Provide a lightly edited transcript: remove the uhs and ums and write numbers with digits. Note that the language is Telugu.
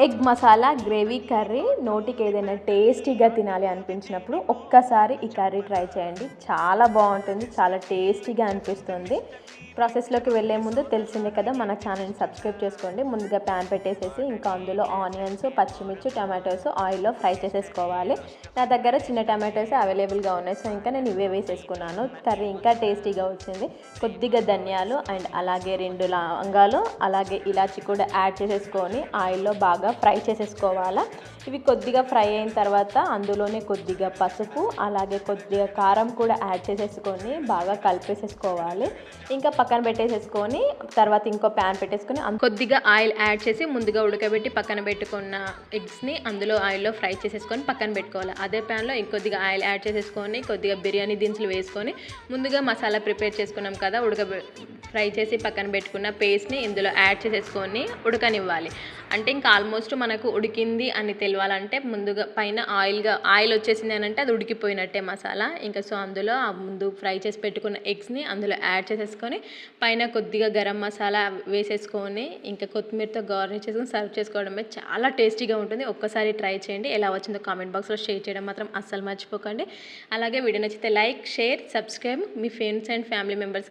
ఎగ్ మసాలా గ్రేవీ కర్రీ నోటికి ఏదైనా టేస్టీగా తినాలి అనిపించినప్పుడు ఒక్కసారి ఈ కర్రీ ట్రై చేయండి. చాలా బాగుంటుంది, చాలా టేస్టీగా అనిపిస్తుంది. ప్రాసెస్లోకి వెళ్ళే ముందు తెలిసిందే కదా, మన ఛానల్ని సబ్స్క్రైబ్ చేసుకోండి. ముందుగా ప్యాన్ పెట్టేసేసి ఇంకా అందులో ఆనియన్స్, పచ్చిమిర్చి, టమాటోస్ ఆయిల్లో ఫ్రై చేసేసుకోవాలి. నా దగ్గర చిన్న టమాటోస్ అవైలబుల్గా ఉన్నాయి, సో ఇంకా నేను ఇవే వేసేసుకున్నాను. కర్రీ ఇంకా టేస్టీగా వచ్చింది. కొద్దిగా ధనియాలు అండ్ అలాగే 2 లవంగాలు అలాగే ఇలాచి కూడా యాడ్ చేసేసుకొని ఆయిల్లో బాగా ఫ్రై చేసేసుకోవాలి. ఇవి కొద్దిగా ఫ్రై అయిన తర్వాత అందులోనే కొద్దిగా పసుపు అలాగే కొద్దిగా కారం కూడా యాడ్ చేసేసుకొని బాగా కలిపేసేసుకోవాలి. ఇంకా పక్కన పెట్టేసేసుకొని తర్వాత ఇంకో ప్యాన్ పెట్టేసుకొని కొద్దిగా ఆయిల్ యాడ్ చేసి ముందుగా ఉడకబెట్టి పక్కన పెట్టుకున్న ఎగ్స్ని అందులో ఆయిల్లో ఫ్రై చేసేసుకొని పక్కన పెట్టుకోవాలి. అదే ప్యాన్లో ఇంకొద్దిగా ఆయిల్ యాడ్ చేసేసుకొని కొద్దిగా బిర్యానీ దినుసులు వేసుకొని ముందుగా మసాలా ప్రిపేర్ చేసుకున్నాం కదా, ఫ్రై చేసి పక్కన పెట్టుకున్న పేస్ట్ని ఇందులో యాడ్ చేసేసుకొని ఉడకనివ్వాలి. అంటే ఇంకా ఆల్మోస్ట్ మనకు ఉడికింది అని తెలియాలంటే ముందుగా పైన ఆయిల్ వచ్చేసింది అని అంటే అది ఉడికిపోయినట్టే మసాలా. ఇంకా సో అందులో ముందు ఫ్రై చేసి పెట్టుకున్న ఎగ్స్ని అందులో యాడ్ చేసేసుకొని పైన కొద్దిగా గరం మసాలా వేసేసుకొని ఇంకా కొత్తిమీరతో గార్నిష్ చేసుకొని సర్వ్ చేసుకోవడమే. చాలా టేస్టీగా ఉంటుంది. ఒక్కసారి ట్రై చేయండి. ఎలా వచ్చిందో కామెంట్ బాక్స్లో షేర్ చేయడం మాత్రం అస్సలు మర్చిపోకండి. అలాగే వీడియో నచ్చితే like, share, subscribe me friends and family members